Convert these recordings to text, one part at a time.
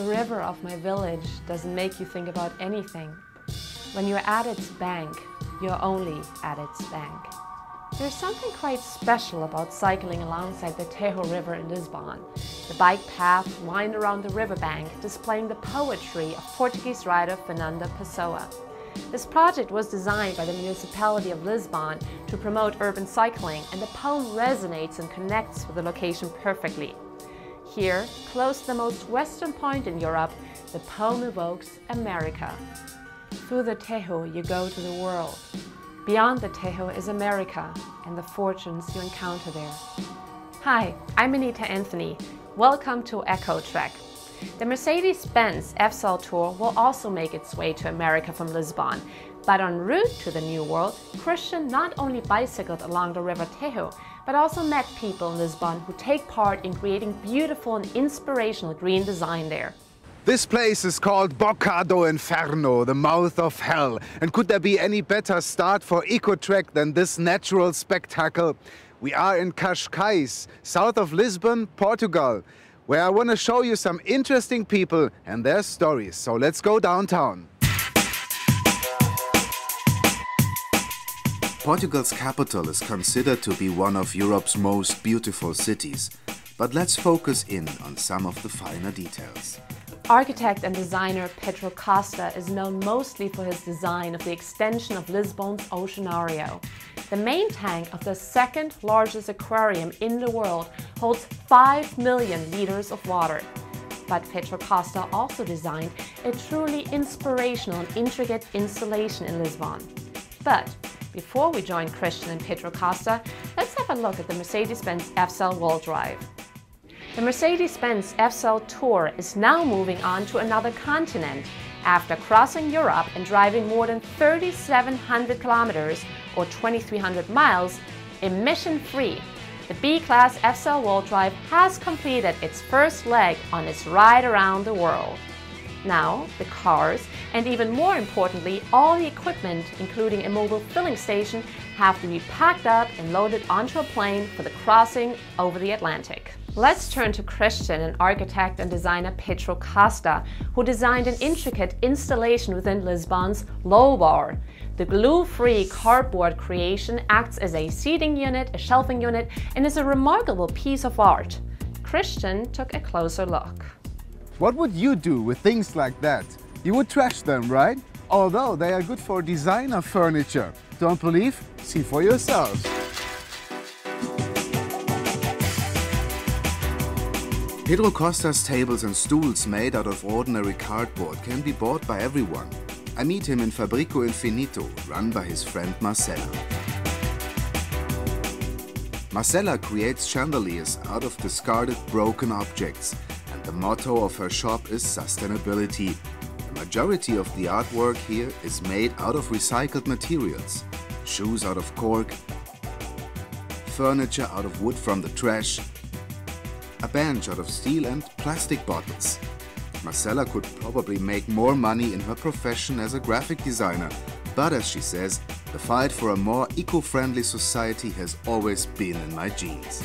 the river of my village doesn't make you think about anything. When you're at its bank, you're only at its bank. There's something quite special about cycling alongside the Tejo River in Lisbon. The bike paths wind around the riverbank, displaying the poetry of Portuguese writer Fernando Pessoa. This project was designed by the municipality of Lisbon to promote urban cycling, and the poem resonates and connects with the location perfectly. Here, close to the most western point in Europe, the poem evokes America. Through the Tejo, you go to the world. Beyond the Tejo is America and the fortunes you encounter there. Hi, I'm Anita Anthony. Welcome to Eco Trek. The Mercedes-Benz F-Cell Tour will also make its way to America from Lisbon. But en route to the New World, Christian not only bicycled along the River Tejo, but also met people in Lisbon who take part in creating beautiful and inspirational green design there. This place is called Boca do Inferno, the mouth of hell. And could there be any better start for Eco-Trek than this natural spectacle? We are in Cascais, south of Lisbon, Portugal, where I want to show you some interesting people and their stories. So let's go downtown. Portugal's capital is considered to be one of Europe's most beautiful cities. But let's focus in on some of the finer details. Architect and designer Pedro Costa is known mostly for his design of the extension of Lisbon's Oceanario. The main tank of the second largest aquarium in the world holds 5 million liters of water. But Pedro Costa also designed a truly inspirational and intricate installation in Lisbon. But before we join Christian and Pedro Costa, let's have a look at the Mercedes-Benz F-Cell wall drive. The Mercedes-Benz F-Cell Tour is now moving on to another continent after crossing Europe and driving more than 3,700 kilometers or 2,300 miles emission-free. The B-Class F-Cell wall drive has completed its first leg on its ride around the world. Now, the cars, and even more importantly, all the equipment, including a mobile filling station, have to be packed up and loaded onto a plane for the crossing over the Atlantic. Let's turn to Christian and architect and designer Pedro Costa, who designed an intricate installation within Lisbon's low bar. The glue-free cardboard creation acts as a seating unit, a shelving unit, and is a remarkable piece of art. Christian took a closer look. What would you do with things like that? You would trash them, right? Although they are good for designer furniture. Don't believe? See for yourselves. Pedro Costa's tables and stools made out of ordinary cardboard can be bought by everyone. I meet him in Fabrico Infinito, run by his friend Marcela. Marcela creates chandeliers out of discarded broken objects, and the motto of her shop is sustainability. The majority of the artwork here is made out of recycled materials. Shoes out of cork, furniture out of wood from the trash, a bench out of steel and plastic bottles. Marcela could probably make more money in her profession as a graphic designer, but as she says, the fight for a more eco-friendly society has always been in my genes.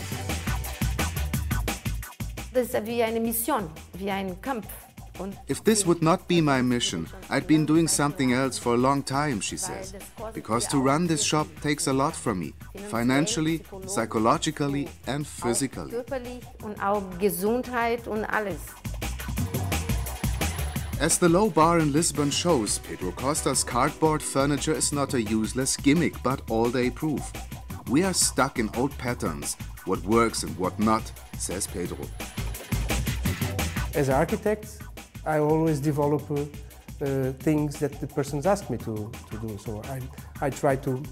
If this would not be my mission, I'd been doing something else for a long time, she says. Because to run this shop takes a lot from me, financially, psychologically and physically. As the low bar in Lisbon shows, Pedro Costa's cardboard furniture is not a useless gimmick, but all-day proof. We are stuck in old patterns, what works and what not, says Pedro. As an architect, I always develop things that the persons ask me to do. So I try to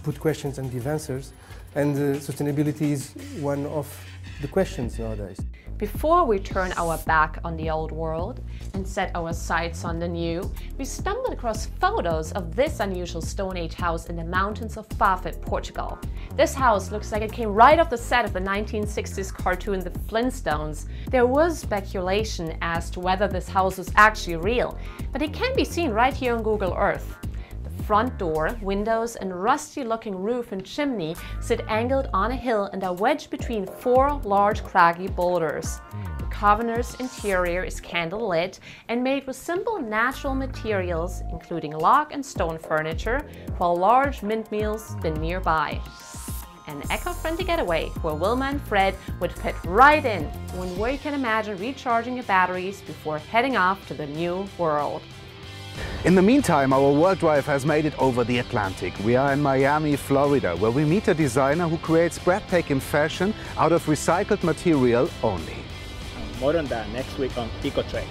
put questions and give answers, and sustainability is one of the questions nowadays. Before we turn our back on the old world and set our sights on the new, we stumbled across photos of this unusual Stone Age house in the mountains of Fafit, Portugal. This house looks like it came right off the set of the 1960s cartoon The Flintstones. There was speculation as to whether this house was actually real, but it can be seen right here on Google Earth. The front door, windows, and rusty-looking roof and chimney sit angled on a hill and are wedged between 4 large craggy boulders. The Covenant's interior is candle-lit and made with simple natural materials, including log and stone furniture, while large windmills spin nearby. An eco-friendly getaway where Wilma and Fred would fit right in when we can imagine recharging your batteries before heading off to the new world. In the meantime, our world drive has made it over the Atlantic. We are in Miami, Florida, where we meet a designer who creates breathtaking fashion out of recycled material only. More on that next week on EcoTrek.